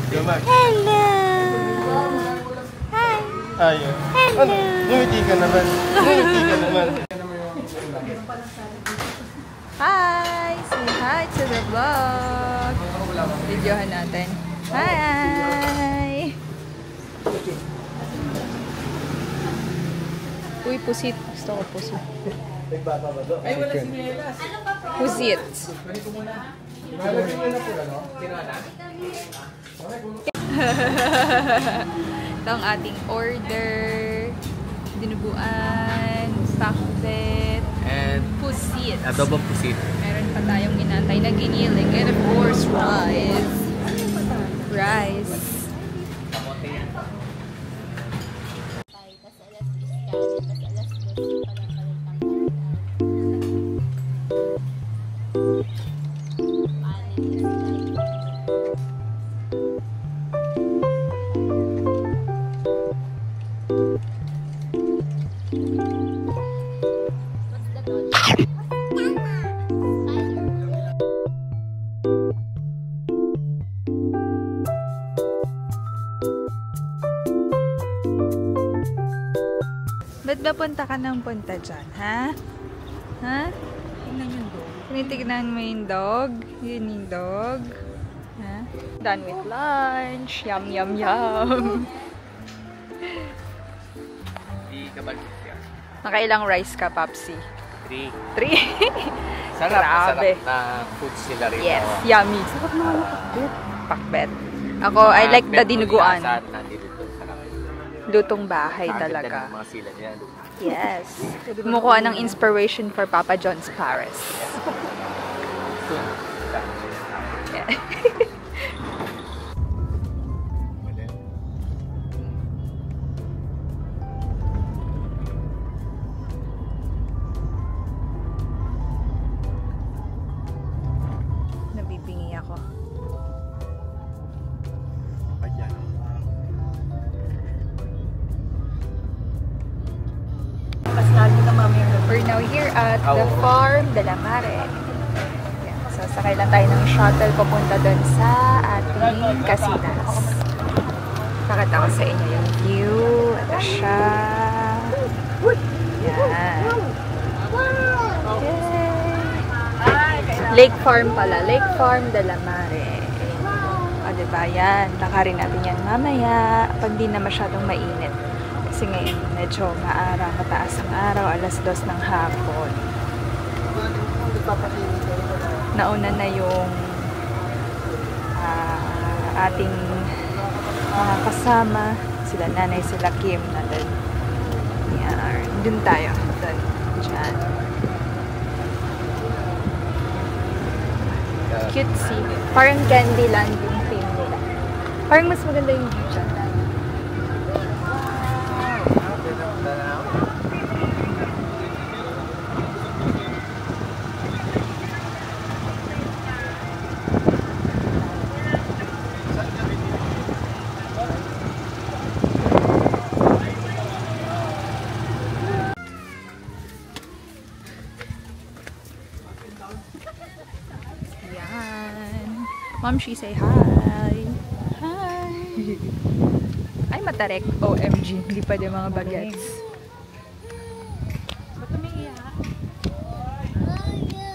Hello! Hi! Ayaw. Hello! Ngumiti ka naman. Ngumiti ka naman. Hi! Say hi to the vlog! Videohan natin. Hi! Uy, pusit. Gusto ko pusit. Ay, wala si Nielas. Pusit. Ito ang ating order. Dinuguan, stockbet, And pusit. adobong pusit. Meron pa tayong inantay na giniling. And of course, rice. Rice. Ba't ba punta ka ng punta dyan, ha? Ha? Tignan yung dog. Tinitignan mo yung dog? Yun yung dog? Ha? Done with lunch. Yum, yum, yum. Di ka balik siya. Nakailang rice ka, Papsi? 3. 3? Sarap Grabe. na foods sila rin. Yes, yummy. Sarap na pakbet. Pakbet. Ako, I like the dinuguan. Lutong bahay talaga. Mga sila niya. Yes. Kumukuha ng inspiration for Papa John's Paris. Yeah. Nabibingi ako. We're now here at the Farm de la Mare. Yan. So, sakay lang tayo ng shuttle papunta doon sa ating casitas. Pakita ko sa inyo yung view. Ito siya. Yan. Yay! Lake Farm pala. Lake Farm de la Mare. O, diba? Yan. Lakarin natin yan mamaya pag di na masyadong mainit. Kasi ngayon medyo mataas ang araw, alas 2 ng hapon. Nauna na yung ating mga kasama, sila nanay, sila Kim na doon. Yan, dun tayo, doon, dyan. Cutesy. Parang Candyland yung theme nila. Parang mas maganda yung view dyan. Mom, she say hi. Hi. Ay, matarek. OMG. Hindi pa din mga bagets.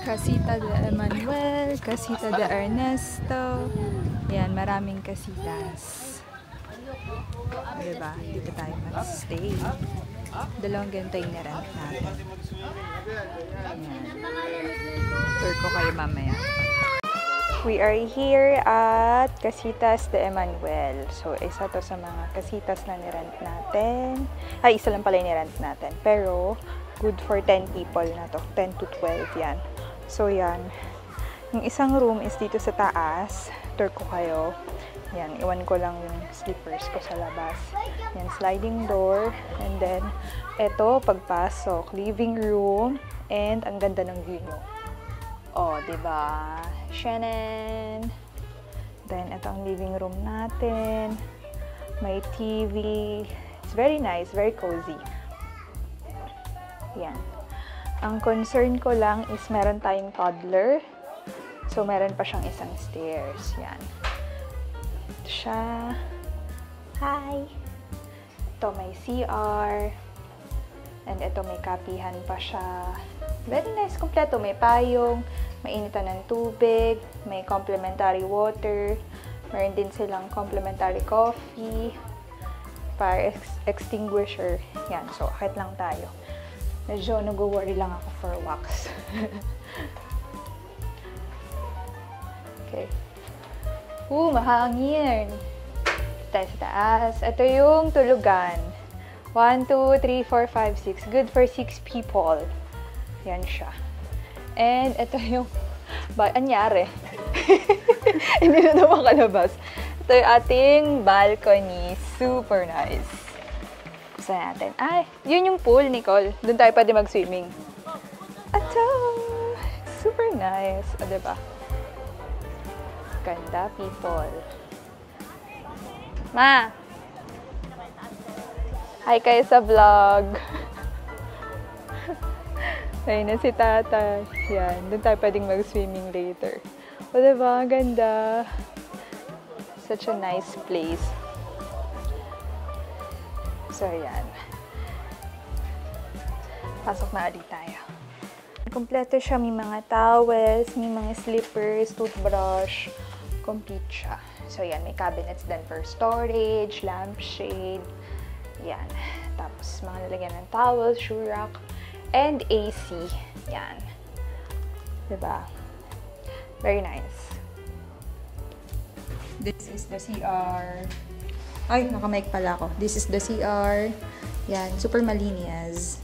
Casita de Emmanuel. Casita de Ernesto. Ayan, maraming casitas. Diba? Dito tayo mag-stay. Dalawang ganito yung na-rent natin. Ayan. Tour ko kayo mamaya. We are here at Casitas de Emmanuel. So, isa to sa mga casitas na nirent natin. Ay, isa lang pala yung nirent natin. Pero, good for 10 people na to. 10 to 12 yan. So, yan. Yung isang room is dito sa taas. Tour ko kayo. Yan, iwan ko lang yung slippers ko sa labas. Yan, sliding door. And then, eto, pagpasok. Living room. And, ang ganda ng view nyo. Oh, diba? Shannon. Then, ito ang living room natin. May TV. It's very nice, very cozy. Yan. Ang concern ko lang is meron tayong toddler. So, meron pa siyang isang stairs. Yan. Ito siya. Hi! Ito may CR. And ito may kapihan pa siya. Very nice, kompleto. May payong, may initan ng tubig, may complimentary water, meron din silang complimentary coffee, fire extinguisher. Yan, so akit lang tayo. Medyo nag-worry lang ako for wax. Okay. Mahangin! Tayo sa taas. Ito yung tulugan. 1, 2, 3, 4, 5, 6. Good for 6 people. Yan siya. And ito yung... anyari? Hindi na naman kalabas. Ito yung ating balcony. Super nice. Gusto natin. Ay, yun yung pool, Nicole. Doon tayo pwede mag-swimming. Ito! Super nice. O, diba? Ganda, people. Ma! Hi kayo sa vlog. Ayun na si Tata. Yan. Doon tayo pwedeng mag-swimming later. O, diba? Ganda. Such a nice place. So, yan. Pasok na ulit tayo. Kompleto siya. May mga towels, may mga slippers, toothbrush. Complete siya. So, yan. May cabinets din for storage, lampshade. Yan. Tapos, mga nalagyan ng towel, shoe rack, and AC. Yan. Diba? Very nice. This is the CR. Ay, nakamike pala ako. This is the CR. Yan. Super malinis.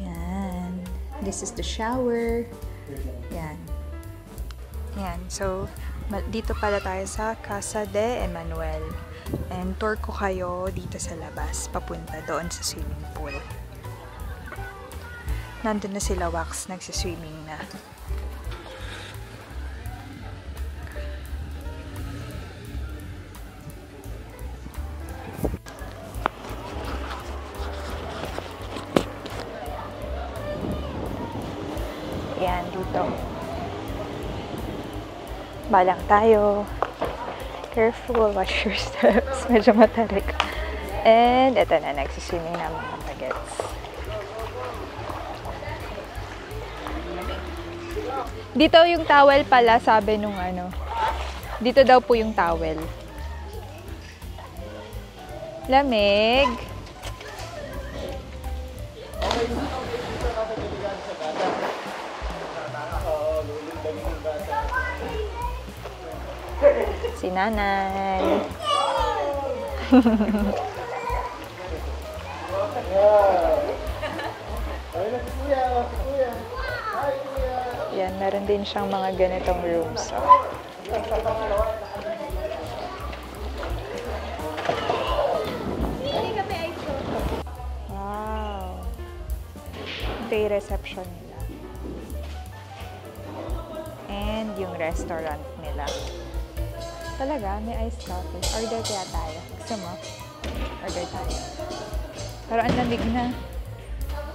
Yan. This is the shower. Yan. Yan. So, dito pala tayo sa Casa de Emmanuel. And tour ko kayo dito sa labas, papunta doon sa swimming pool. Nandun na sila Wax, nagsiswimming na. Yan, dito. Balang tayo. Careful, watch your steps. Medyo matarik. And, eto na, nagsiswimming na mga bagets. Dito yung towel pala, sabi nung ano. Dito daw po yung towel. Lamig. Si nanay. Yan, meron din siyang mga ganitong rooms. Wow. Ito yung reception nila. And yung restaurant nila. Talaga, may iced coffee. Order kaya tayo. Gusto mo? Order tayo. Pero ang lamig na.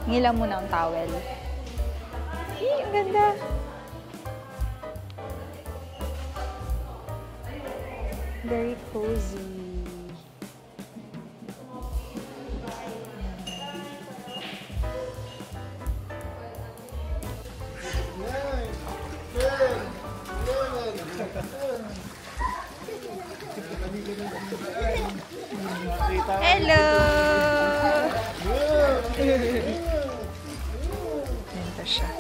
Ngilang mo na ang towel. Ang ganda! Very cozy. Hello! Ganito siya.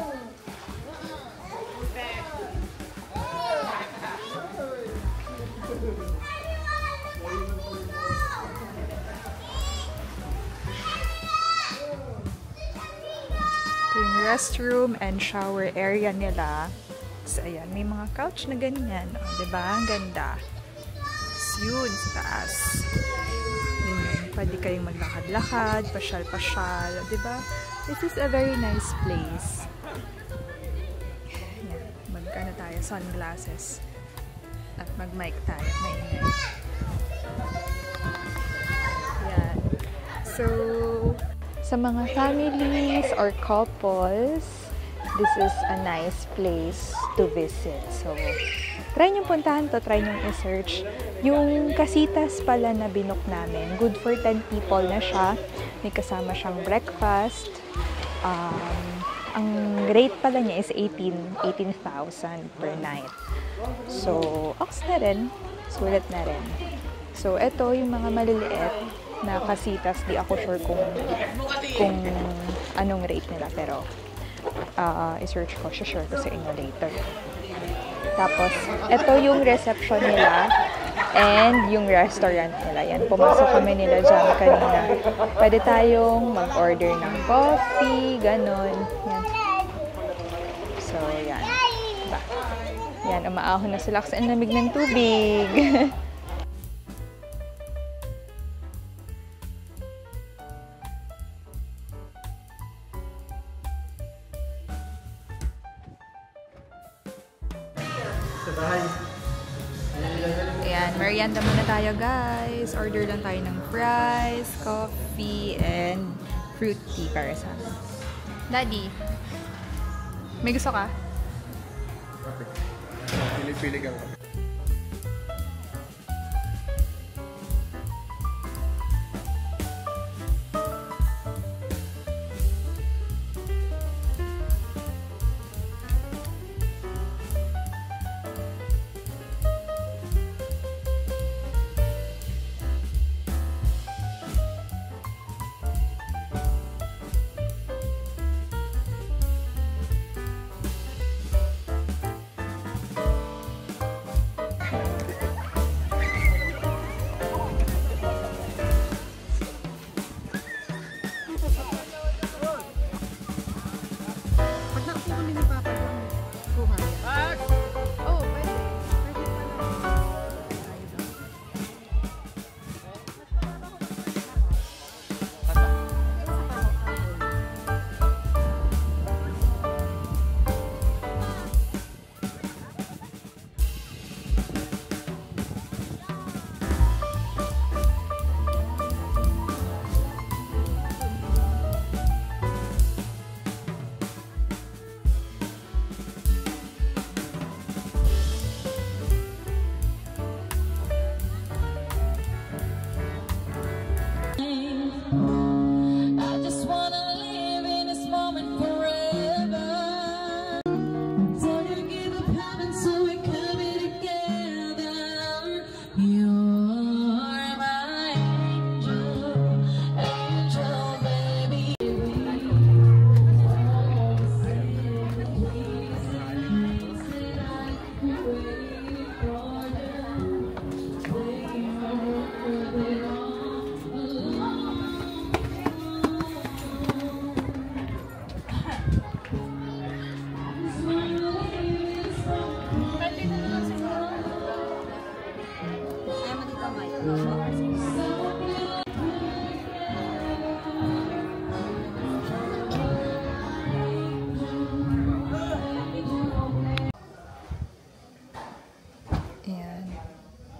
Ito yung restroom and shower area nila. So, ayan, may mga couch na ganyan. O, diba? Ang ganda. Yun, sa taas. Pwede kayong maglakad-lakad, pasyal-pasyal, diba? This is a very nice place. Yan, magkano tayo, sunglasses. At mag-mic tayo, maingay. Yan. So, sa mga families or couples, this is a nice place to visit. So, try nyo puntahan to, try nyo i-search. Yung Casitas pala na binook namin, good for 10 people na siya. May kasama siyang breakfast. Ang rate pala niya is 18,000 per night. So, ox na rin. Sulit na rin. So, ito yung mga maliliit na Casitas. Di ako sure kung anong rate nila. Pero, i-search ko. Share ko sa inyo later. Tapos, ito yung reception nila and yung restaurant nila. Yan, pumasok kami nila dyan kanina. Pwede tayong mag-order ng coffee, ganon. Yan. So, yan. Diba? Yan, umaahon na sila kasi ang lamig ng tubig. Ayan, merienda muna tayo guys. Order lang tayo ng fries, coffee, and fruit tea para sa amin. Daddy, may gusto ka? Okay. Pili-pili ka.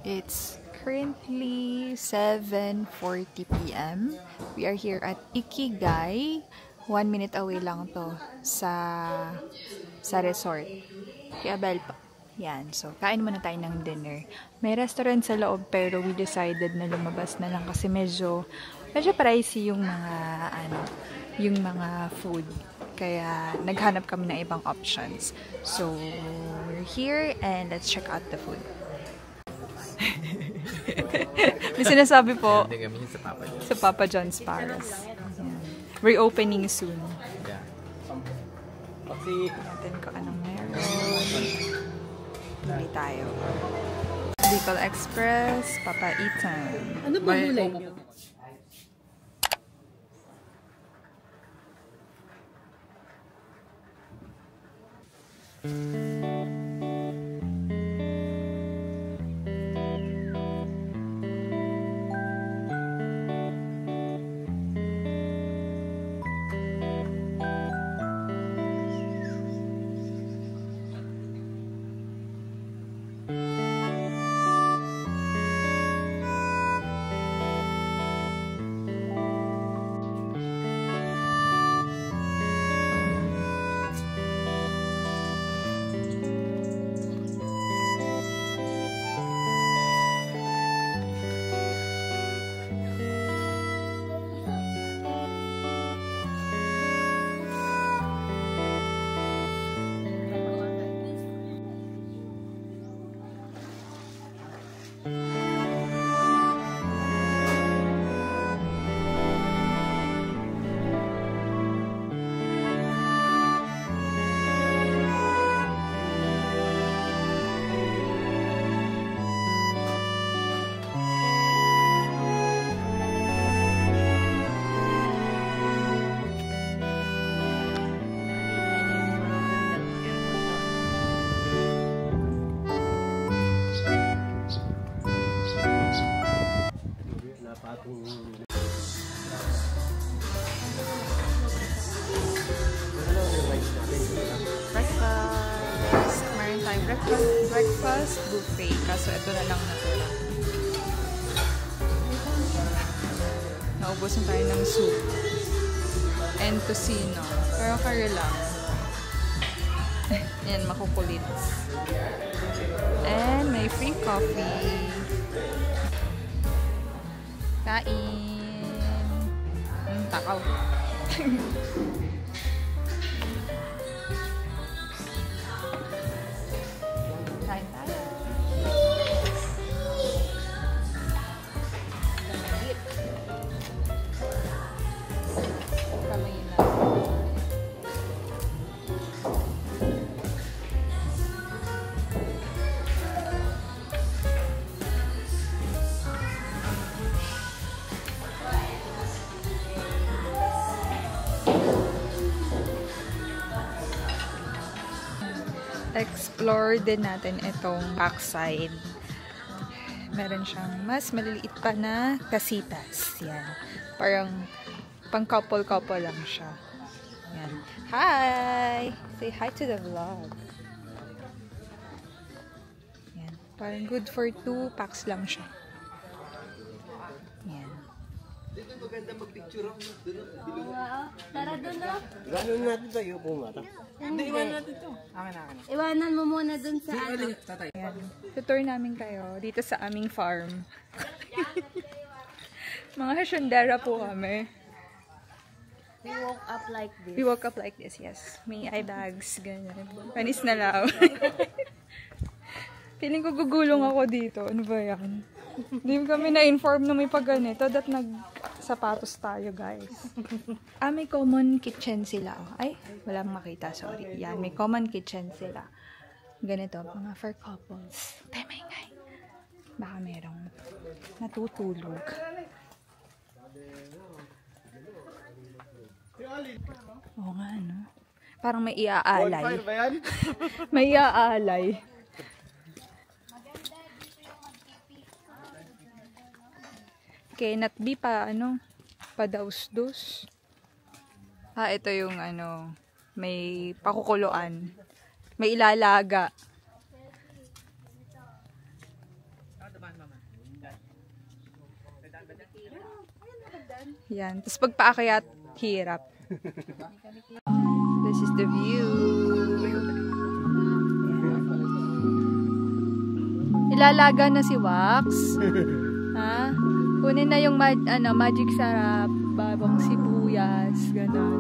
It's currently 7:40 p.m. We are here at Ikigai. 1 minute away lang to sa resort. Kaya bell pa. Yan. So, kain muna tayo ng dinner. May restaurant sa loob pero we decided na lumabas na lang kasi medyo pricey yung mga food. Kaya naghanap kami ng ibang options. So, we're here and let's check out the food. May sinasabi po sa Papa John's Paris. Reopening soon. Yeah. Natin ko anong meron. Pili tayo. Bicol Express, Papaitan. Ano ba gulay niyo? Breakfast. Meron tayong breakfast buffet. Kaso ito na lang natira. Naubos na tayo ng soup. And tocino. Pero kayo lang. Yan, makukulit. And may free coffee. Kain. Takaw. Kain tayo. Kamay na. Explore din natin itong backside. Meron siyang mas maliliit pa na kasitas. Yan. Parang pang couple-couple lang siya. Yan. Hi! Say hi to the vlog. Yan. Parang good for 2 packs lang siya. Yan. Dito maganda mag-picture ako. Tara doon na. Gano'n natin tayo kung mata. Hindi, Iwanan natin to. Akin. iwanan mo muna doon sa ano. Yan. Tutur namin kayo dito sa aming farm. Mga hasyendera po kami. We woke up like this. We woke up like this, yes. May eye bags, ganyan. Panis na lao. Feeling ko gugulong ako dito. Ano ba yan? Hindi kami na-inform na may pagganito. Dat nag-sapatos tayo, guys. May common kitchen sila. Ay, walang makita, sorry. Yan, may common kitchen sila. Ganito, mga for couples. Tayo maingay. Baka merong natutulog. Oo nga, no? Parang may iaalay. Bonfire ba yan? May iaalay. Cannot be pa, padaus-dus. Ito yung, may pakukuluan. May ilalaga. Yan. Tapos pagpaakyat, hirap. This is the view. Yan. Ilalaga na si Wax. Ha? Kunin na yung magic sarap, babang sibuyas, gano'n.